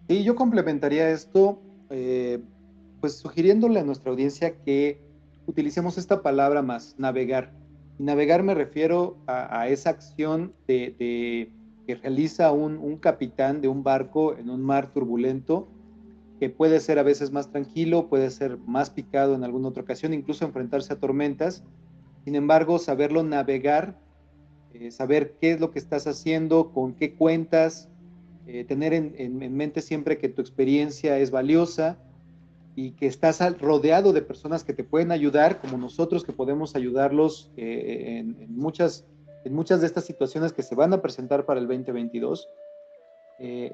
Y yo complementaría esto, pues sugiriéndole a nuestra audiencia que utilicemos esta palabra más, navegar. Y navegar me refiero a esa acción que realiza un capitán de un barco en un mar turbulento, que puede ser a veces más tranquilo, puede ser más picado en alguna otra ocasión, incluso enfrentarse a tormentas. Sin embargo, saberlo navegar, saber qué es lo que estás haciendo, con qué cuentas, tener en mente siempre que tu experiencia es valiosa y que estás rodeado de personas que te pueden ayudar, como nosotros que podemos ayudarlos en muchas de estas situaciones que se van a presentar para el 2022.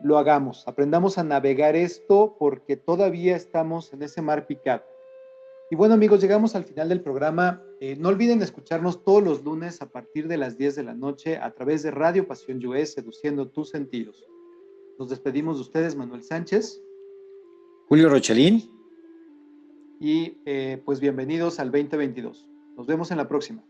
Lo hagamos, aprendamos a navegar esto porque todavía estamos en ese mar picado. Y bueno, amigos, llegamos al final del programa. No olviden escucharnos todos los lunes a partir de las 10 de la noche a través de Radio Pasión US, seduciendo tus sentidos. Nos despedimos de ustedes, Manuel Sánchez. Julio Rochelín. Y pues bienvenidos al 2022. Nos vemos en la próxima.